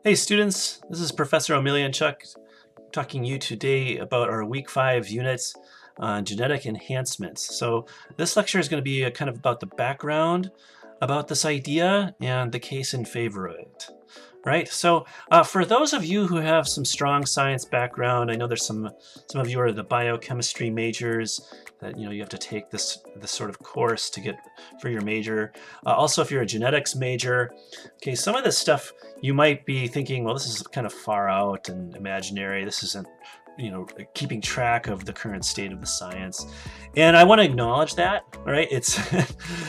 Hey students, this is Professor Omelianchuk talking to you today about our week 5 units on genetic enhancements. So this lecture is going to be kind of about the background about this idea and the case in favor of it. Right, so for those of you who have some strong science background, I know there's some of you are the biochemistry majors that you have to take this sort of course to get for your major. Also, if you're a genetics major, okay, some of this stuff you might be thinking, well, this is kind of far out and imaginary. This isn't keeping track of the current state of the science, and I want to acknowledge that. Right, it's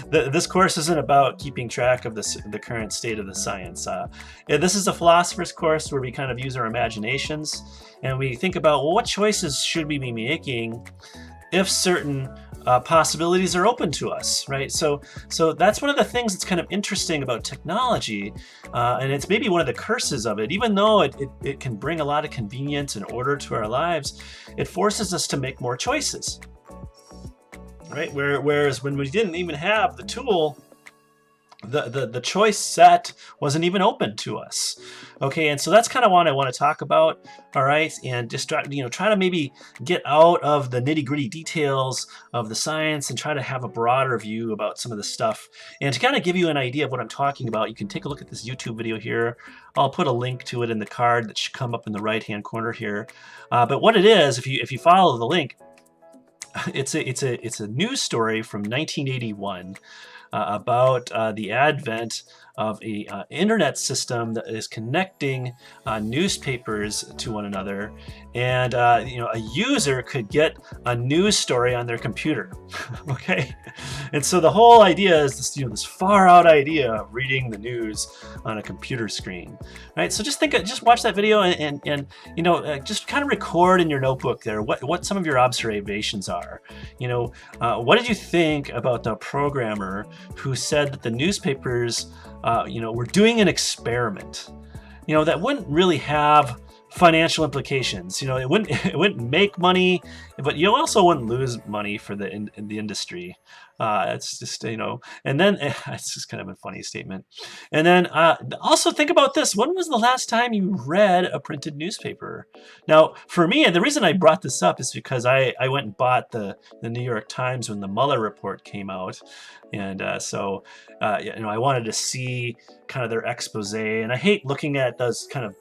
this course isn't about keeping track of the current state of the science. This is a philosopher's course where we kind of use our imaginations and we think about, well, what choices should we be making if certain possibilities are open to us, right? So that's one of the things that's kind of interesting about technology, and it's maybe one of the curses of it. Even though it can bring a lot of convenience and order to our lives, it forces us to make more choices, right? Whereas when we didn't even have the tool, the choice set wasn't even open to us. Okay, and so that's kind of what I want to talk about. All right, and just try to maybe get out of the nitty-gritty details of the science and try to have a broader view about some of the stuff. And to kind of give you an idea of what I'm talking about, you can take a look at this YouTube video here. I'll put a link to it in the card that should come up in the right-hand corner here. But what it is, if you follow the link, it's a news story from 1981. About the advent of a internet system that is connecting newspapers to one another, and a user could get a news story on their computer. Okay, and so the whole idea is this far out idea of reading the news on a computer screen, right? So just watch that video and just kind of record in your notebook there what some of your observations are. What did you think about the programmer who said that the newspapers were doing an experiment, that wouldn't really have financial implications. It wouldn't make money, but you also wouldn't lose money for the industry. It's just and then it's just kind of a funny statement. And then also think about this: when was the last time you read a printed newspaper? Now, for me, and the reason I brought this up is because I went and bought the New York Times when the Mueller report came out, and so I wanted to see kind of their expose. And I hate looking at those kind of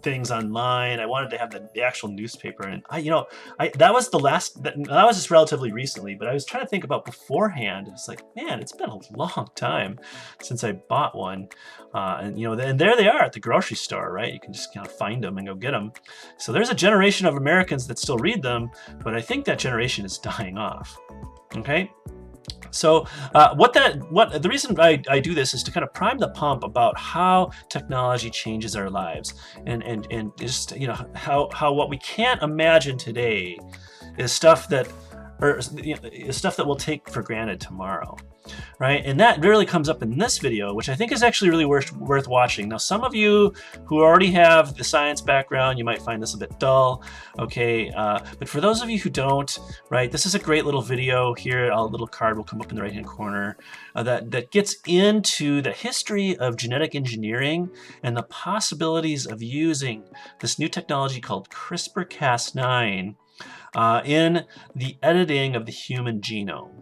things online. I wanted to have the actual newspaper, and that was the last. That was just relatively recently, but I was trying to think about beforehand. It's like, man, it's been a long time since I bought one, and there they are at the grocery store, right? You can just kind of find them and go get them. So there's a generation of Americans that still read them, but I think that generation is dying off. Okay. So the reason I do this is to kind of prime the pump about how technology changes our lives, and just how what we can't imagine today is stuff that we'll take for granted tomorrow, right? And that really comes up in this video, which I think is actually really worth watching. Now, some of you who already have the science background, you might find this a bit dull, okay? But for those of you who don't, right, this is a great little video here. A little card will come up in the right-hand corner that gets into the history of genetic engineering and the possibilities of using this new technology called CRISPR-Cas9 in the editing of the human genome.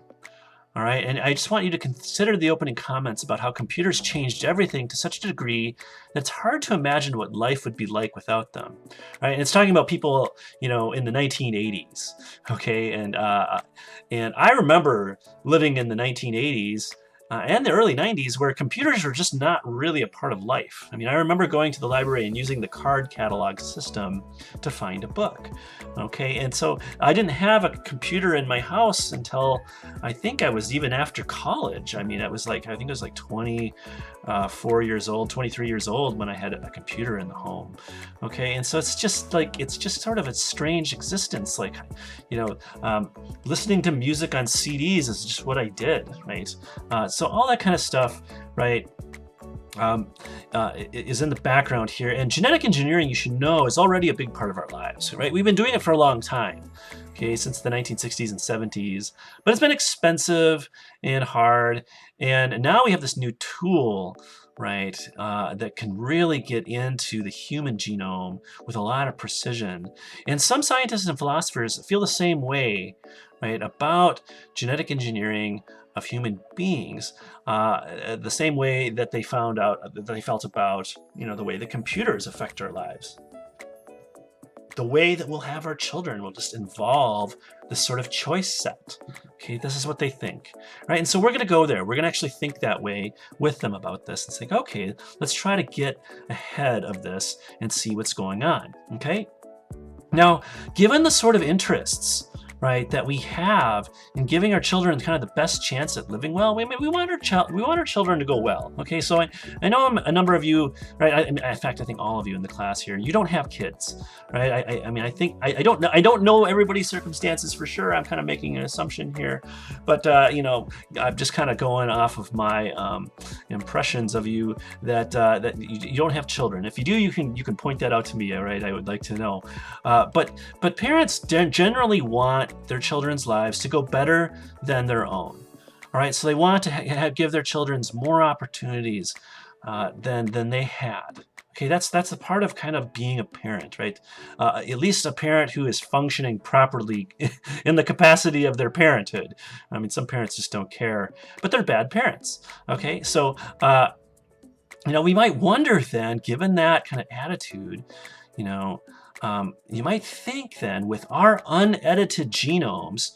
All right, and I just want you to consider the opening comments about how computers changed everything to such a degree that it's hard to imagine what life would be like without them. Right, and it's talking about people, in the 1980s. Okay, and I remember living in the 1980s. And the early 90s, where computers were just not really a part of life. I mean, I remember going to the library and using the card catalog system to find a book. Okay, and so I didn't have a computer in my house until I think I was even after college. I mean, I think it was like 24 years old, 23 years old when I had a computer in the home. Okay, and so it's just sort of a strange existence. Like, listening to music on CDs is just what I did, right? So all that kind of stuff, right, is in the background here. And genetic engineering, you should know, is already a big part of our lives, right? We've been doing it for a long time, okay, since the 1960s and 70s. But it's been expensive and hard. And now we have this new tool right, that can really get into the human genome with a lot of precision. And some scientists and philosophers feel the same way, right, about genetic engineering of human beings, the same way that they found out, that they felt about, the way that computers affect our lives. The way that we'll have our children will just involve this sort of choice set. Okay, this is what they think, right? And so we're going to go there. We're going to actually think that way with them about this and say, okay, let's try to get ahead of this and see what's going on. Okay. Now, given the sort of interests, right, that we have in giving our children kind of the best chance at living well, we want our children to go well. Okay, so I know a number of you, right? In fact, I think all of you in the class here, you don't have kids, right? I mean, I think I don't know everybody's circumstances for sure. I'm kind of making an assumption here, but I'm just kind of going off of my impressions of you that you don't have children. If you do, you can point that out to me. All right, I would like to know. But parents generally want their children's lives to go better than their own. All right, so they want to give their children more opportunities than they had. Okay, that's a part of kind of being a parent, right? At least a parent who is functioning properly in the capacity of their parenthood. I mean, some parents just don't care, but they're bad parents. Okay, so we might wonder then, given that kind of attitude, you might think then, with our unedited genomes,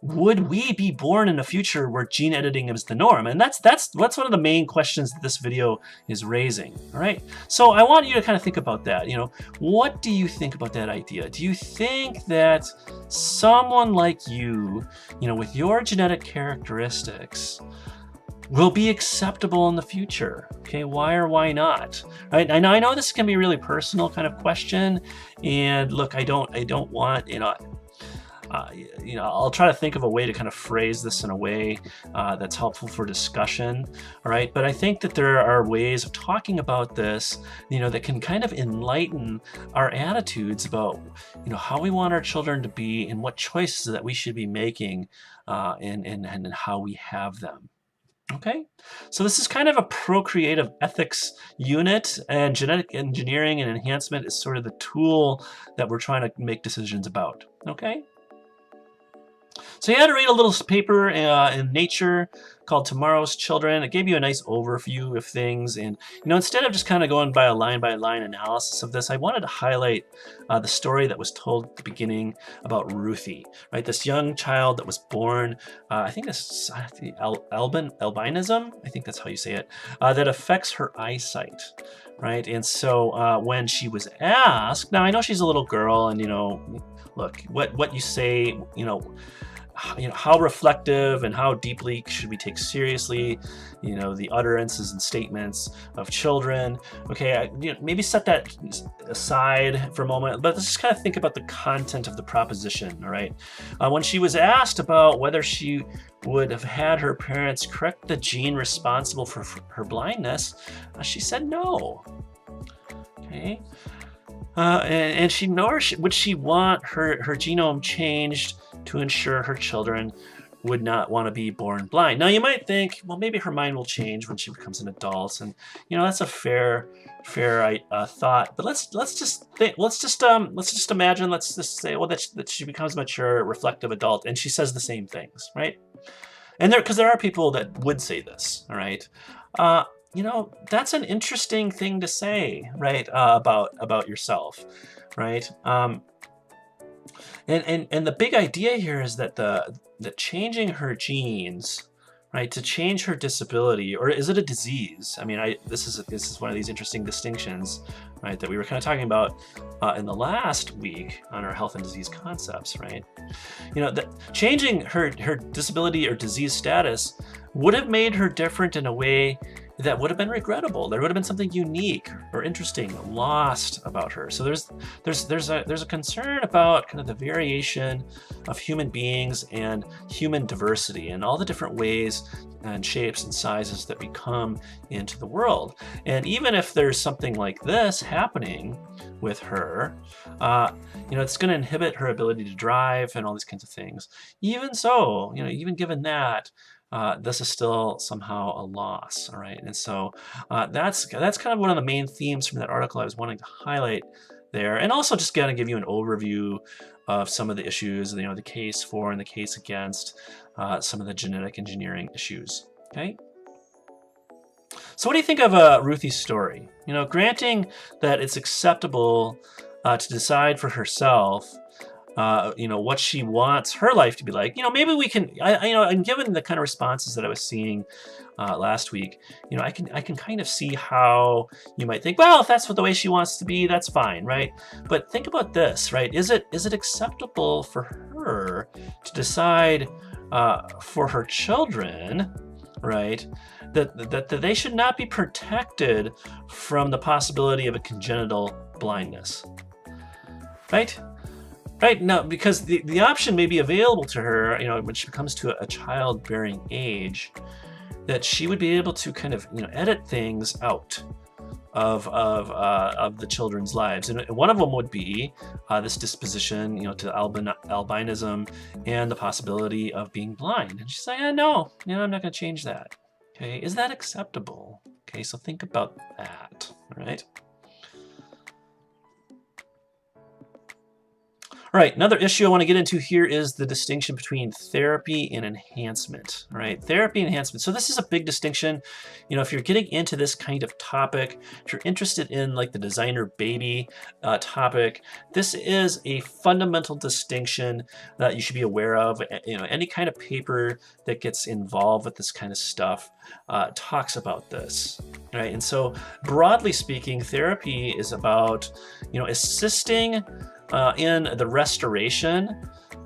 would we be born in a future where gene editing is the norm? And that's one of the main questions that this video is raising. All right. So I want you to kind of think about that. What do you think about that idea? Do you think that someone like you, with your genetic characteristics, will be acceptable in the future? Okay, why or why not? Right? I know this can be a really personal kind of question, and look, I don't want I'll try to think of a way to kind of phrase this in a way that's helpful for discussion. All right, but I think that there are ways of talking about this, that can kind of enlighten our attitudes about, how we want our children to be and what choices that we should be making, and how we have them. Okay, so this is kind of a procreative ethics unit, and genetic engineering and enhancement is sort of the tool that we're trying to make decisions about. Okay. So you had to read a little paper in Nature called Tomorrow's Children. It gave you a nice overview of things. And, instead of just kind of going by line analysis of this, I wanted to highlight the story that was told at the beginning about Ruthie, right? This young child that was born, I think this is albinism, I think that's how you say it, that affects her eyesight, right? And so when she was asked, now I know she's a little girl, and, look, what you say, how reflective and how deeply should we take seriously, the utterances and statements of children. Okay, maybe set that aside for a moment, but let's just kind of think about the content of the proposition, all right? When she was asked about whether she would have had her parents correct the gene responsible for her blindness, she said no. Okay. And nor would she want her genome changed to ensure her children would not want to be born blind. Now you might think, well, maybe her mind will change when she becomes an adult, and that's a fair thought. But let's just imagine, let's just say, well, that she becomes a mature, reflective adult, and she says the same things, right? And because there are people that would say this, all right. That's an interesting thing to say, right, about yourself, right? And the big idea here is that the changing her genes, right, to change her disability, or is it a disease? I mean, this is one of these interesting distinctions, right, that we were kind of talking about in the last week on our health and disease concepts, right? That changing her disability or disease status would have made her different in a way that would have been regrettable. There would have been something unique or interesting lost about her. So there's a concern about kind of the variation of human beings and human diversity and all the different ways and shapes and sizes that we come into the world. And even if there's something like this happening with her, it's going to inhibit her ability to drive and all these kinds of things. Even so, even given that, this is still somehow a loss. All right, and so that's kind of one of the main themes from that article I was wanting to highlight there, and also just kind of give you an overview of some of the issues, the case for and the case against some of the genetic engineering issues. Okay. So what do you think of Ruthie's story? Granting that it's acceptable to decide for herself, what she wants her life to be like. Maybe we can, and given the kind of responses that I was seeing last week, I can kind of see how you might think, well, if that's the way she wants to be, that's fine, right? But think about this, right? Is it acceptable for her to decide for her children, right, that they should not be protected from the possibility of a congenital blindness, right? Right, now, because the option may be available to her, when she comes to a childbearing age, that she would be able to kind of, edit things out of the children's lives, and one of them would be this disposition, to albinism and the possibility of being blind. And she's like, no, I'm not going to change that. Okay, is that acceptable? Okay, so think about that. All right. All right, another issue I want to get into here is the distinction between therapy and enhancement. All right, therapy and enhancement. So this is a big distinction. If you're getting into this kind of topic, if you're interested in like the designer baby topic, this is a fundamental distinction that you should be aware of. Any kind of paper that gets involved with this kind of stuff talks about this. Right, and so broadly speaking, therapy is about assisting in the restoration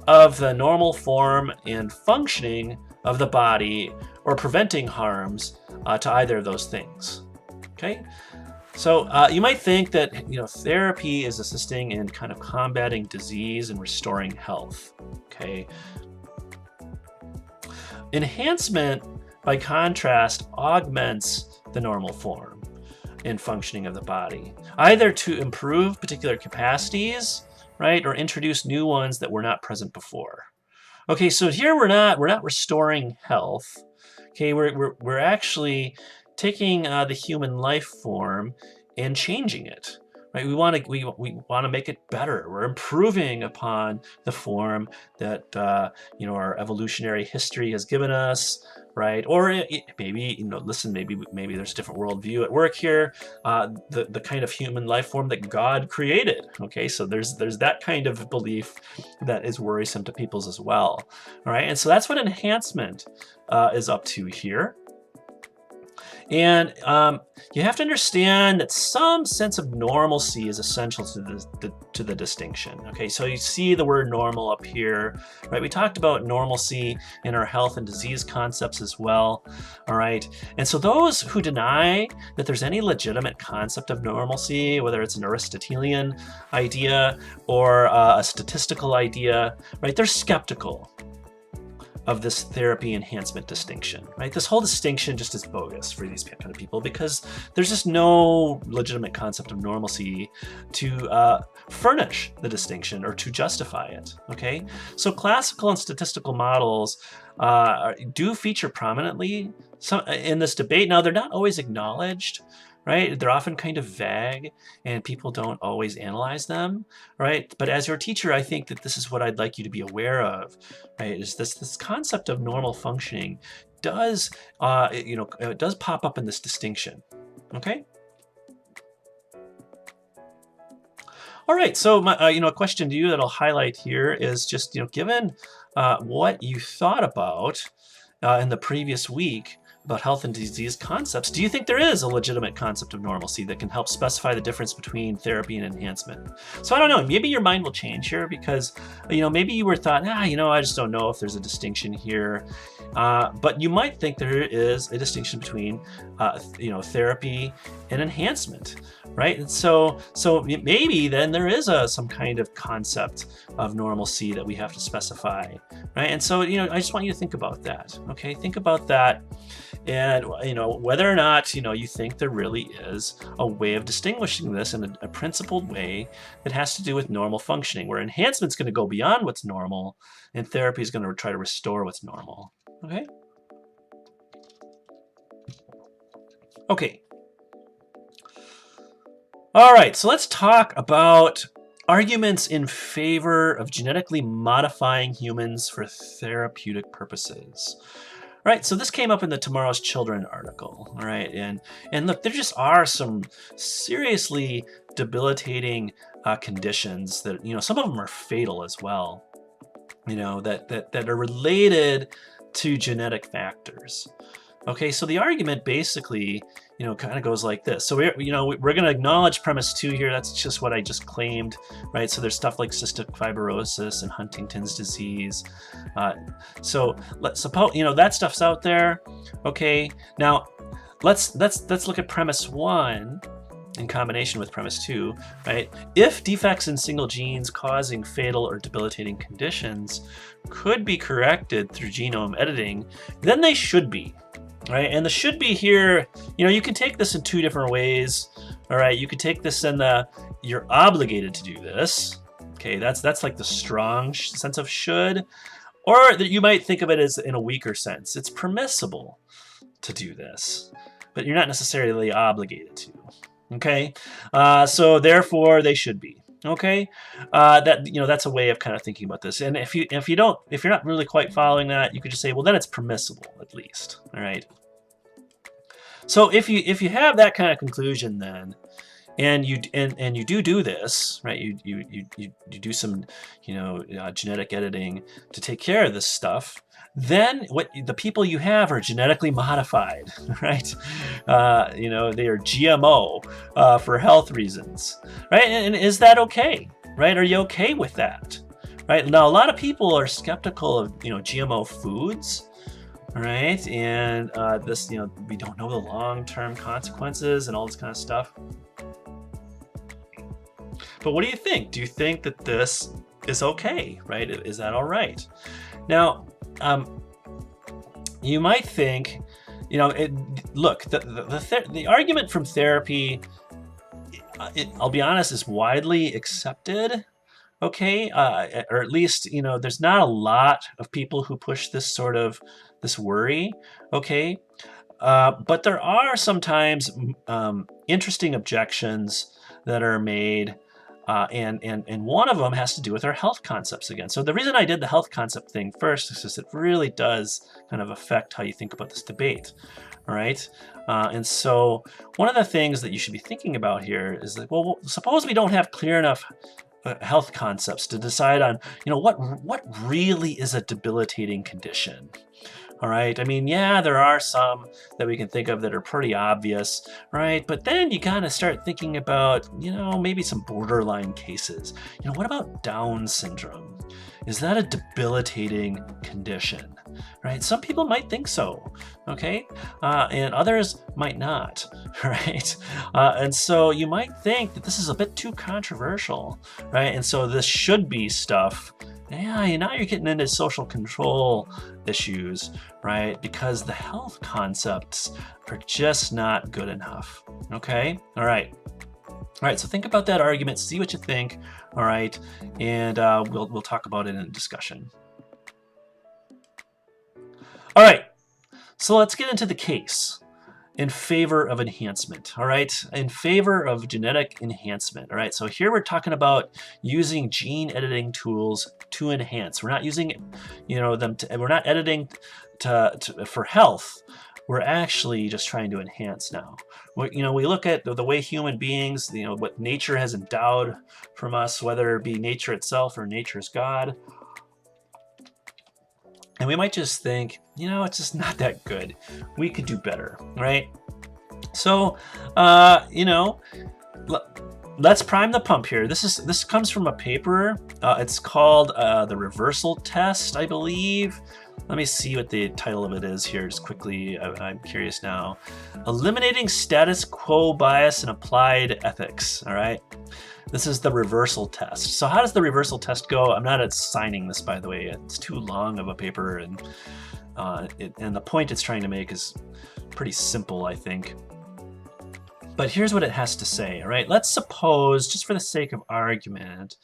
of the normal form and functioning of the body, or preventing harms to either of those things. Okay, so you might think that therapy is assisting in kind of combating disease and restoring health. Okay, enhancement, by contrast, augments the normal form and functioning of the body, either to improve particular capacities, right, or introduce new ones that were not present before. Okay, so here we're not restoring health. Okay, we're actually taking the human life form and changing it. Right, we want to make it better. We're improving upon the form that our evolutionary history has given us, right? Or maybe listen, maybe there's a different worldview at work here. The kind of human life form that God created. Okay, so there's that kind of belief that is worrisome to peoples as well. All right, and so that's what enhancement is up to here. And you have to understand that some sense of normalcy is essential to the distinction. Okay, so you see the word normal up here, right? We talked about normalcy in our health and disease concepts as well, all right? And so those who deny that there's any legitimate concept of normalcy, whether it's an Aristotelian idea or a statistical idea, right? They're skeptical of this therapy enhancement distinction, right? This whole distinction just is bogus for these kind of people, because there's just no legitimate concept of normalcy to furnish the distinction or to justify it, okay? So classical and statistical models do feature prominently in this debate. Now, they're not always acknowledged, right? They're often kind of vague, and people don't always analyze them, right? But as your teacher, I think that this is what I'd like you to be aware of, right? Is this concept of normal functioning does, it does pop up in this distinction, okay? All right, so my, a question to you that I'll highlight here is just, given what you thought about in the previous week about health and disease concepts, do you think there is a legitimate concept of normalcy that can help specify the difference between therapy and enhancement? So I don't know, maybe your mind will change here, because, maybe you were thought, I just don't know if there's a distinction here. But you might think there is a distinction between, therapy and enhancement, right? And so maybe then there is some kind of concept of normalcy that we have to specify, right? And so, I just want you to think about that, okay? Think about that. And, whether or not, you think there really is a way of distinguishing this in a principled way that has to do with normal functioning, where enhancement's going to go beyond what's normal and therapy is going to try to restore what's normal. Okay? Okay. All right, so let's talk about arguments in favor of genetically modifying humans for therapeutic purposes. Right, so this came up in the Tomorrow's Children article, all right, and look, there just are some seriously debilitating conditions that, some of them are fatal as well, that are related to genetic factors. Okay, so the argument basically, kind of goes like this. So we're going to acknowledge premise 2 here. That's just what I just claimed, right? So there's stuff like cystic fibrosis and Huntington's disease. So let's suppose, that stuff's out there. Okay, now let's look at premise 1 in combination with premise 2, right? If defects in single genes causing fatal or debilitating conditions could be corrected through genome editing, then they should be. Right, and the should be here, you can take this in 2 different ways. All right, you could take this in the you're obligated to do this. Okay, that's like the strong sense of should, or that you might think of it as in a weaker sense. It's permissible to do this, but you're not necessarily obligated to. Okay, so therefore they should be. Okay, that's a way of kind of thinking about this. And if you're not really quite following that, you could just say, well, then it's permissible at least. All right. So if you have that kind of conclusion, then, and you do this, right? You do some genetic editing to take care of this stuff. Then what the people you have are genetically modified, right? They are GMO for health reasons, right? And is that okay, right? Are you okay with that, right? Now, a lot of people are skeptical of GMO foods, right? And this, we don't know the long-term consequences and all this kind of stuff. But what do you think? Do you think that this is okay, right? Is that all right? Now, you might think, look, the argument from therapy, I'll be honest, is widely accepted. Okay, or at least there's not a lot of people who push this worry. Okay, but there are sometimes interesting objections that are made. And one of them has to do with our health concepts again. So the reason I did the health concept thing first is because it really does kind of affect how you think about this debate. All right. And so one of the things that you should be thinking about here is that, well, suppose we don't have clear enough health concepts to decide on, what really is a debilitating condition. All right. I mean, yeah, there are some that we can think of that are pretty obvious, right? But then you kind of start thinking about, maybe some borderline cases. What about Down syndrome? Is that a debilitating condition, right? Some people might think so, okay? And others might not, right? And so you might think that this is a bit too controversial, right? And so this should be stuff. Yeah, now you're getting into social control issues, right? Because the health concepts are just not good enough. Okay? All right. So think about that argument, see what you think. All right, and we'll talk about it in a discussion. All right. So let's get into the case in favor of enhancement, all right? In favor of genetic enhancement, all right? So here we're talking about using gene editing tools to enhance. We're not using, we're not editing for health. We're actually just trying to enhance now. We look at the way human beings, what nature has endowed from us, whether it be nature itself or nature's God. And we might just think, it's just not that good. We could do better, right? So, let's prime the pump here. This comes from a paper. It's called the reversal test, I believe. Let me see what the title of it is here just quickly. I'm curious now. Eliminating status quo bias and applied ethics, all right? This is the reversal test. So how does the reversal test go? I'm not assigning this, by the way. It's too long of a paper, and the point it's trying to make is pretty simple, I think. But here's what it has to say, all right? Let's suppose, just for the sake of argument,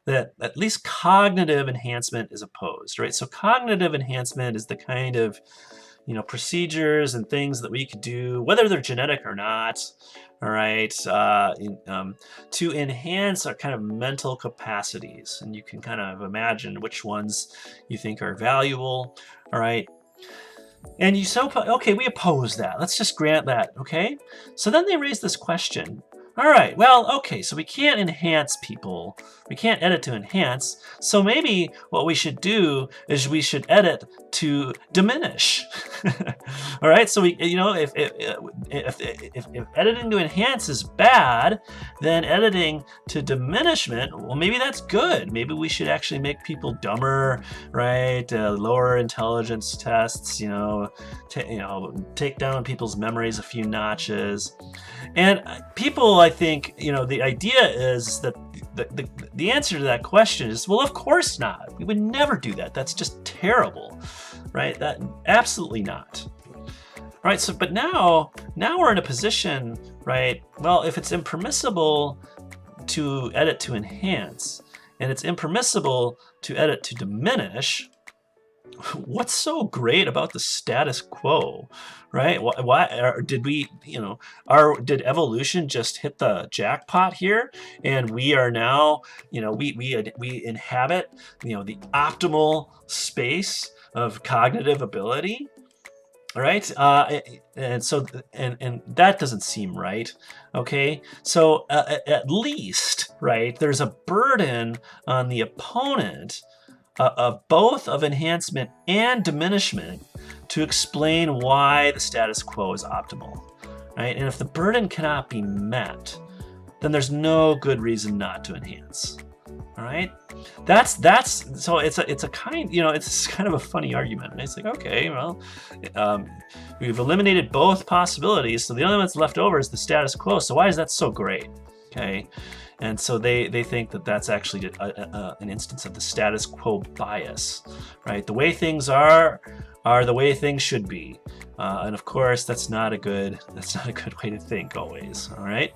that at least cognitive enhancement is opposed, right? So cognitive enhancement is the kind of, procedures and things that we could do, whether they're genetic or not, all right, to enhance our kind of mental capacities. And you can kind of imagine which ones you think are valuable, all right? And okay, we oppose that. Let's just grant that, okay? So then they raise this question. All right, well, okay, so we can't enhance people. We can't edit to enhance. So maybe what we should do is we should edit to diminish. All right, so if editing to enhance is bad, then editing to diminishment, well, maybe that's good. Maybe we should actually make people dumber, right? Lower intelligence tests, take down people's memories a few notches. And people, I think, the idea is that the answer to that question is, well, of course not. We would never do that. That's just terrible, right? That absolutely not. All right, so but now we're in a position, right? Well, if it's impermissible to edit to enhance, and it's impermissible to edit to diminish, what's so great about the status quo, right? Why did we, did evolution just hit the jackpot here, and we are now, we inhabit, the optimal space of cognitive ability, all right? And that doesn't seem right. Okay, so at least, right, there's a burden on the opponent of both of enhancement and diminishment to explain why the status quo is optimal, right? And if the burden cannot be met, then there's no good reason not to enhance. All right, so it's a kind, it's kind of a funny argument. It's like, okay, well, we've eliminated both possibilities, so the only one that's left over is the status quo. So why is that so great? Okay. And so they think that that's actually an instance of the status quo bias, right? The way things are the way things should be, and of course that's not a good way to think always. All right.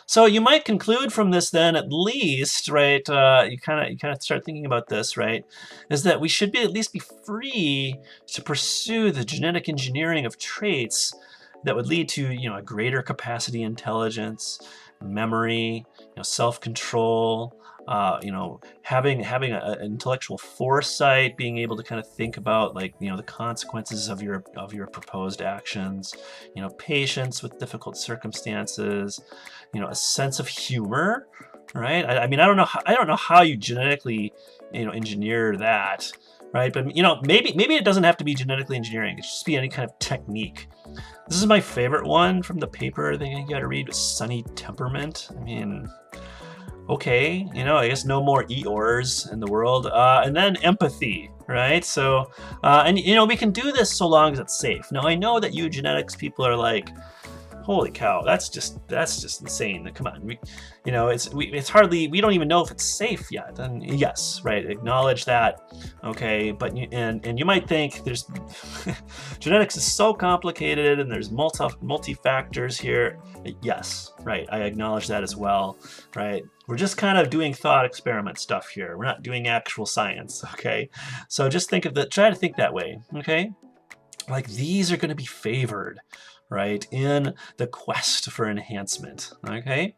So you might conclude from this then, at least, right? You kind of start thinking about this, right? Is that we should at least be free to pursue the genetic engineering of traits that would lead to a greater capacity intelligence, memory, self-control, having an intellectual foresight, being able to kind of think about the consequences of your proposed actions, patience with difficult circumstances, a sense of humor, right? I mean, I don't know how you genetically engineer that, right? But maybe it doesn't have to be genetically engineering. It should just be any kind of technique. This is my favorite one from the paper that you got to read, was sunny temperament. I mean, okay, I guess no more Eeyores in the world. And then empathy, right? So, and we can do this so long as it's safe. Now I know that eugenics people are like, holy cow, that's just insane. Come on, it's hardly, we don't even know if it's safe yet. And yes, right, acknowledge that, okay. But and you might think there's genetics is so complicated and there's multi factors here. Yes, right, I acknowledge that as well, right. We're just kind of doing thought experiment stuff here. We're not doing actual science, okay. So just try to think that way, okay. Like these are going to be favored, right, in the quest for enhancement, okay?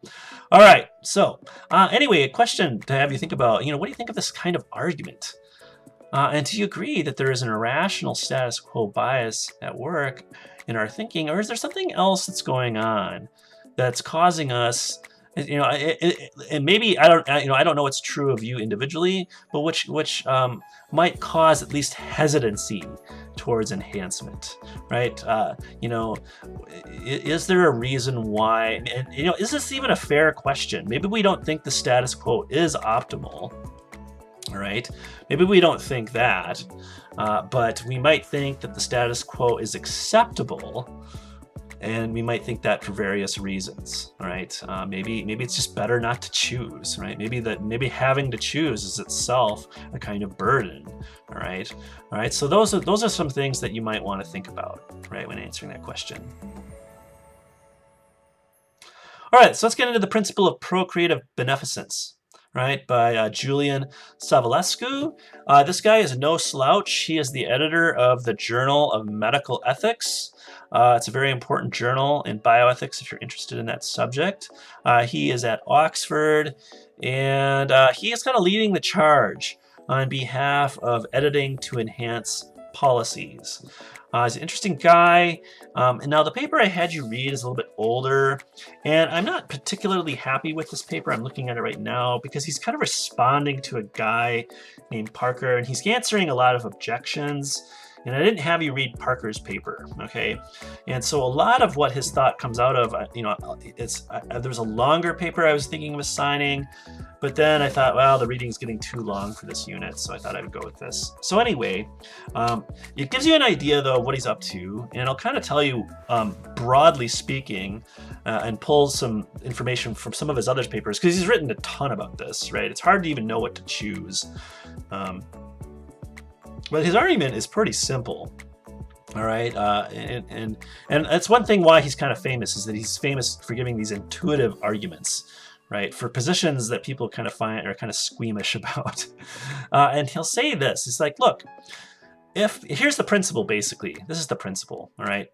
All right, so anyway, a question to have you think about, what do you think of this kind of argument? And do you agree that there is an irrational status quo bias at work in our thinking, or is there something else that's going on that's causing us, and maybe I don't know what's true of you individually, but which might cause at least hesitancy towards enhancement, right? Is there a reason why? And is this even a fair question? Maybe we don't think the status quo is optimal. All right, maybe we don't think that, but we might think that the status quo is acceptable. And we might think that for various reasons, all right? Maybe it's just better not to choose, right? Maybe having to choose is itself a kind of burden, all right? All right, so those are some things that you might want to think about, right, when answering that question. All right, so let's get into the principle of procreative beneficence, right, by Julian Savulescu. This guy is no slouch. He is the editor of the Journal of Medical Ethics. It's a very important journal in bioethics if you're interested in that subject. He is at Oxford, and he is kind of leading the charge on behalf of editing to enhance policies. He's an interesting guy. And now the paper I had you read is a little bit older, and I'm not particularly happy with this paper. I'm looking at it right now because he's kind of responding to a guy named Parker, and he's answering a lot of objections. And I didn't have you read Parker's paper, okay? And so a lot of what his thought comes out of, there's a longer paper I was thinking of assigning, but then I thought, well, the reading's getting too long for this unit, so I thought I would go with this. So anyway, it gives you an idea, though, of what he's up to, and I'll kind of tell you, broadly speaking, and pull some information from some of his other papers, because he's written a ton about this, right? It's hard to even know what to choose. But his argument is pretty simple, all right? And that's one thing why he's kind of famous, is that he's famous for giving these intuitive arguments, right? For positions that people kind of find are kind of squeamish about. And he'll say this, it's like, look, here's the principle, basically. This is the principle, all right?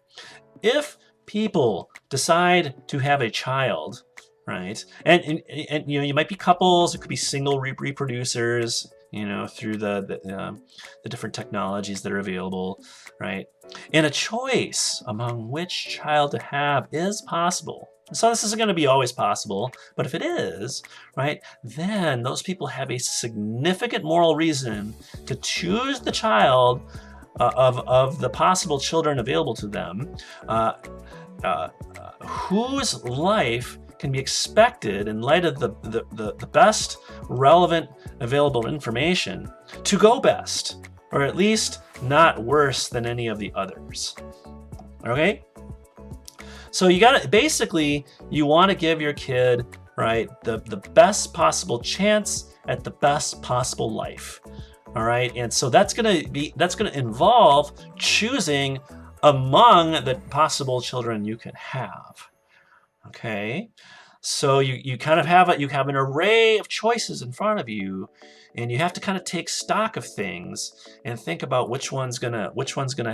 If people decide to have a child, right? And you might be couples, it could be single reproducers, through the different technologies that are available, right? And a choice among which child to have is possible. So this isn't going to be always possible, but if it is, right, then those people have a significant moral reason to choose the child of the possible children available to them, whose life can be expected, in light of the best relevant available information, to go best, or at least not worse than any of the others. Okay? So you want to give your kid, right, the best possible chance at the best possible life. All right? And so that's going to involve choosing among the possible children you can have. Okay, so you kind of have an array of choices in front of you, and you have to kind of take stock of things and think about which one's gonna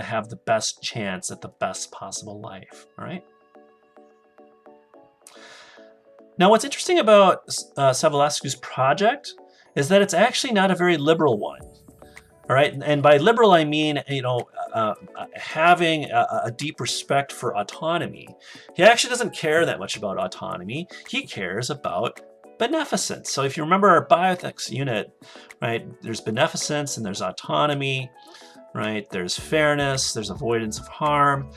have the best chance at the best possible life. All right. Now, what's interesting about Savulescu's project is that it's actually not a very liberal one. All right, and by liberal I mean, having a deep respect for autonomy. He actually doesn't care that much about autonomy. He cares about beneficence. So if you remember our bioethics unit, right, there's beneficence and there's autonomy, right? There's fairness, there's avoidance of harm.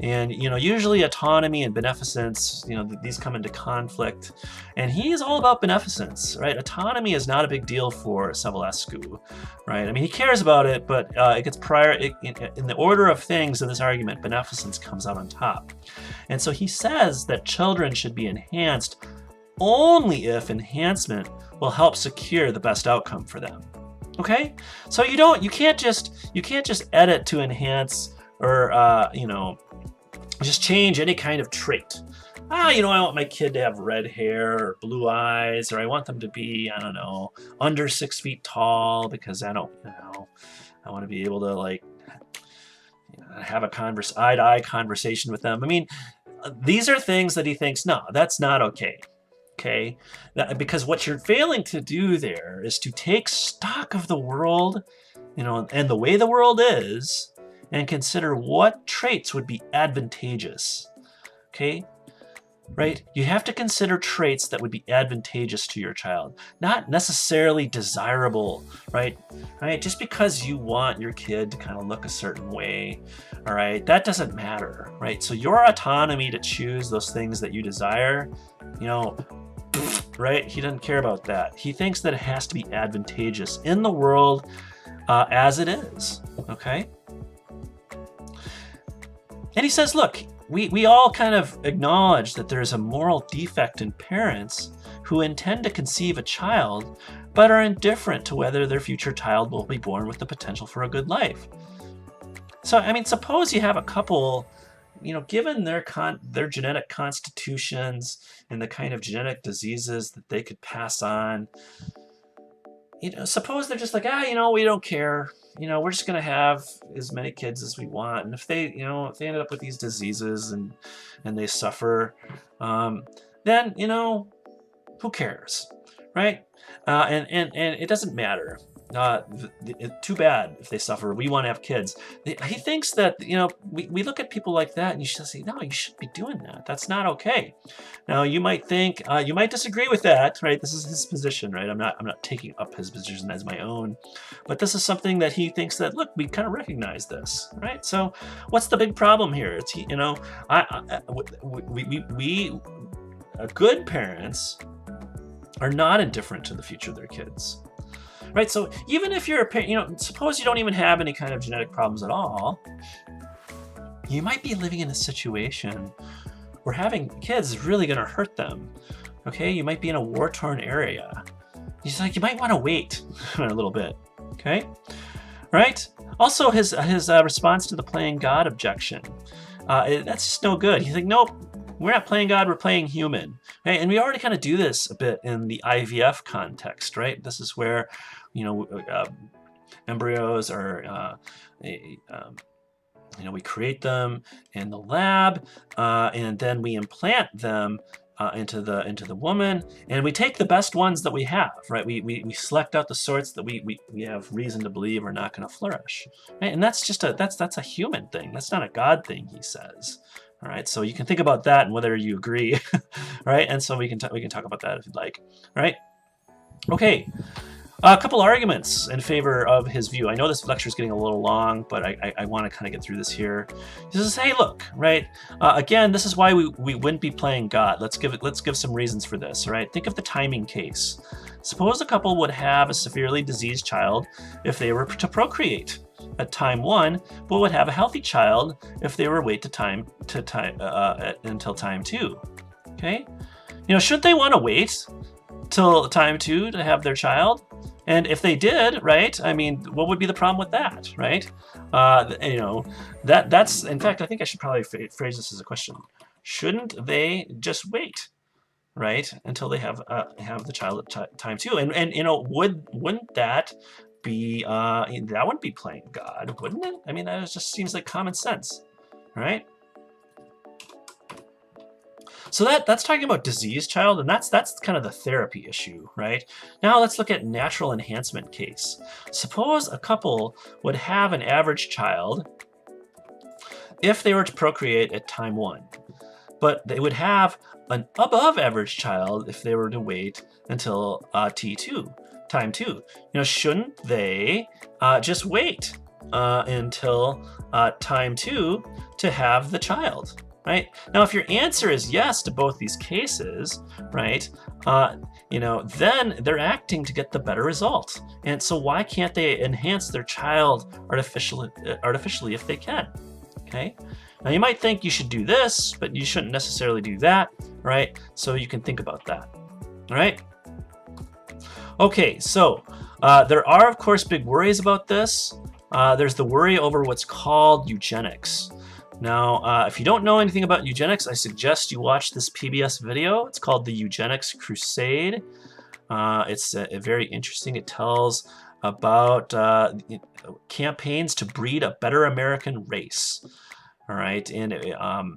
And, usually autonomy and beneficence, these come into conflict. And he is all about beneficence, right? Autonomy is not a big deal for Savulescu, right? I mean, he cares about it, but it gets in the order of things in this argument, beneficence comes out on top. And so he says that children should be enhanced only if enhancement will help secure the best outcome for them. Okay? So you can't just edit to enhance, or just change any kind of trait. I want my kid to have red hair or blue eyes, or I want them to be, under 6 feet tall, because I want to be able to have a eye-to-eye conversation with them. I mean, these are things that he thinks, no, that's not okay. Okay? Because what you're failing to do there is to take stock of the world, and the way the world is, and consider what traits would be advantageous. Okay? Right? You have to consider traits that would be advantageous to your child, not necessarily desirable, right? Right? Just because you want your kid to kind of look a certain way, all right, that doesn't matter, right? So your autonomy to choose those things that you desire, right? He doesn't care about that. He thinks that it has to be advantageous in the world as it is, okay? And he says, look, we all kind of acknowledge that there's a moral defect in parents who intend to conceive a child, but are indifferent to whether their future child will be born with the potential for a good life. So, I mean, suppose you have a couple given their genetic constitutions and the kind of genetic diseases that they could pass on, suppose they're just like, we don't care. We're just going to have as many kids as we want. And if they ended up with these diseases and they suffer, then, who cares, right? And it doesn't matter. Too bad if they suffer. We want to have kids. He thinks that, we look at people like that and you should say, no, you shouldn't be doing that. That's not okay. Now, you might think, you might disagree with that, right? This is his position, right? I'm not taking up his position as my own, but this is something that he thinks that, look, we kind of recognize this, right? So what's the big problem here? It's, we good parents are not indifferent to the future of their kids. Right, so even if you're a parent, suppose you don't even have any kind of genetic problems at all, you might be living in a situation where having kids is really going to hurt them. Okay, you might be in a war-torn area. You might want to wait a little bit. Okay, right? Also, his response to the playing God objection, that's just no good. He's like, nope. We're not playing God, we're playing human. Right? And we already kind of do this a bit in the IVF context, right? This is where, embryos are, we create them in the lab, and then we implant them into the woman, and we take the best ones that we have, right? We select out the sorts that we have reason to believe are not going to flourish, right? And that's just that's a human thing. That's not a God thing, he says. All right, so you can think about that and whether you agree, right? And so we can talk about that if you'd like, right? Okay, a couple arguments in favor of his view. I know this lecture is getting a little long, but I want to kind of get through this here. He says, hey, look, right? Again, this is why we wouldn't be playing God. Let's give some reasons for this, right? Think of the timing case. Suppose a couple would have a severely diseased child if they were to procreate at time 1, but would have a healthy child if they were to wait until time 2. Okay, should they want to wait till time 2 to have their child? And if they did, right? I mean, what would be the problem with that, right? That's in fact, I think I should probably phrase this as a question. Shouldn't they just wait, right, until they have the child at time 2? And wouldn't that be that wouldn't be playing God, wouldn't it? I mean, that just seems like common sense, right? So that's talking about diseased child, and that's kind of the therapy issue, right? Now let's look at natural enhancement case. Suppose a couple would have an average child if they were to procreate at time 1, but they would have an above average child if they were to wait until time 2. Shouldn't they just wait until time 2 to have the child, right? Now, if your answer is yes to both these cases, right, then they're acting to get the better result. And so why can't they enhance their child artificially if they can? Okay. Now, you might think you should do this, but you shouldn't necessarily do that, right? So you can think about that, all right? Okay, so there are, of course, big worries about this. There's the worry over what's called eugenics. Now, if you don't know anything about eugenics, I suggest you watch this PBS video. It's called The Eugenics Crusade. It's very interesting. It tells about campaigns to breed a better American race. All right, and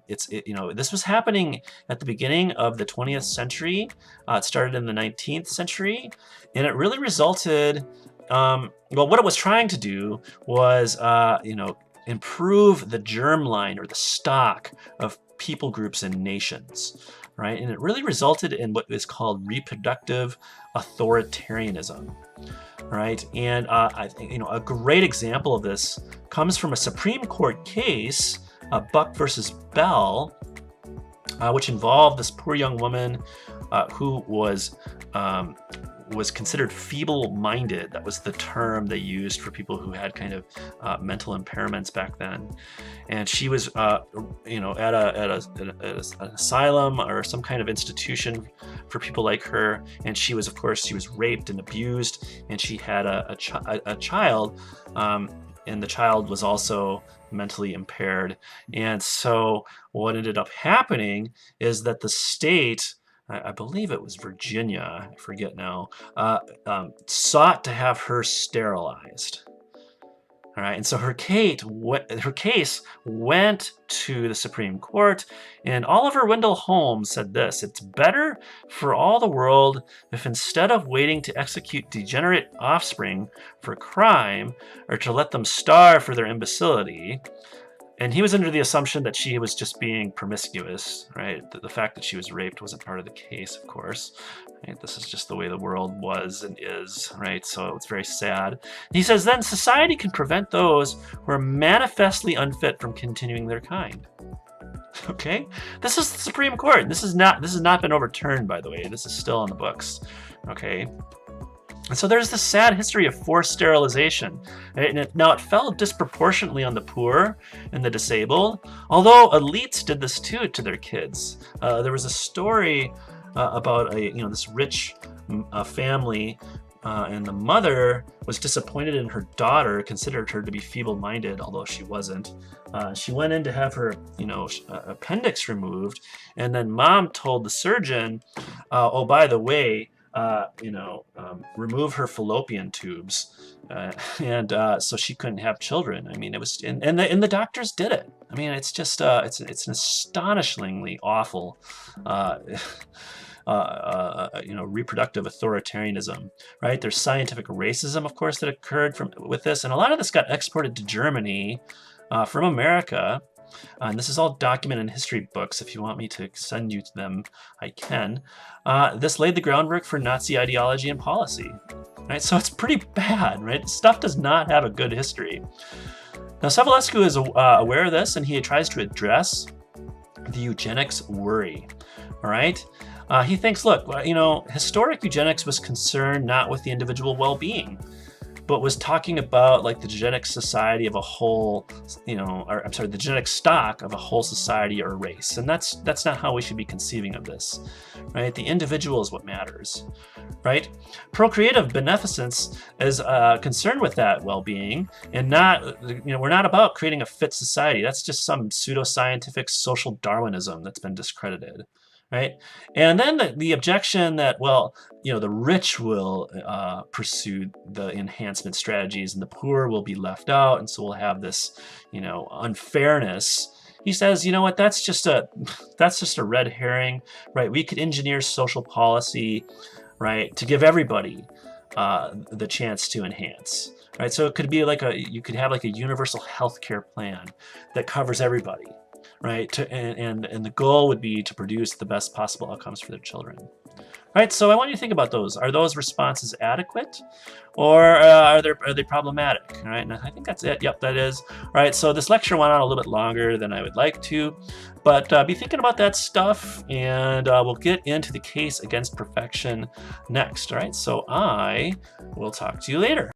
this was happening at the beginning of the 20th century. It started in the 19th century, and it really resulted. Well, what it was trying to do was, improve the germline or the stock of people groups and nations, right? And it really resulted in what is called reproductive authoritarianism, right? And I think a great example of this comes from a Supreme Court case. Buck versus Bell, which involved this poor young woman who was considered feeble-minded. That was the term they used for people who had kind of mental impairments back then. And she was, at an asylum or some kind of institution for people like her. And she was, of course, raped and abused, and she had a child. and the child was also mentally impaired. And so what ended up happening is that the state, I believe it was Virginia, I forget now, sought to have her sterilized. All right, and so her case went to the Supreme Court, and Oliver Wendell Holmes said this: "It's better for all the world if instead of waiting to execute degenerate offspring for crime or to let them starve for their imbecility." And he was under the assumption that she was just being promiscuous, right? The fact that she was raped wasn't part of the case, of course. Right? This is just the way the world was and is, right? So it's very sad. And he says, then society can prevent those who are manifestly unfit from continuing their kind. Okay? This is the Supreme Court. This has not been overturned, by the way. This is still in the books. Okay? And so there's this sad history of forced sterilization. And now it fell disproportionately on the poor and the disabled, although elites did this too to their kids. There was a story about this rich family, and the mother was disappointed in her daughter, considered her to be feeble-minded, although she wasn't. She went in to have her appendix removed, and then mom told the surgeon, oh, by the way, remove her fallopian tubes, and so she couldn't have children. I mean, it was, and the doctors did it. I mean, it's just it's an astonishingly awful, reproductive authoritarianism, right? There's scientific racism, of course, that occurred with this, and a lot of this got exported to Germany from America. And this is all documented in history books. If you want me to send you to them, I can. This laid the groundwork for Nazi ideology and policy, right? So it's pretty bad, right? Stuff does not have a good history. Now, Savulescu is aware of this, and he tries to address the eugenics worry, all right? He thinks, look, historic eugenics was concerned not with the individual well-being, but was talking about like the genetic society of a whole, the genetic stock of a whole society or race. And that's not how we should be conceiving of this, right? The individual is what matters, right? Procreative beneficence is concerned with that well-being, and not, we're not about creating a fit society. That's just some pseudoscientific social Darwinism that's been discredited. Right, and then the objection that, well, the rich will pursue the enhancement strategies and the poor will be left out, and so we'll have this, unfairness. He says, you know what? That's just a red herring, right? We could engineer social policy, right, to give everybody the chance to enhance. Right, so it could be like you could have like a universal healthcare plan that covers everybody. Right, and the goal would be to produce the best possible outcomes for their children. Right, so I want you to think about those. Are those responses adequate, or are they problematic? All right, and I think that's it. Yep, that is. All right, so this lecture went on a little bit longer than I would like to, but be thinking about that stuff, and we'll get into the case against perfection next. All right, so I will talk to you later.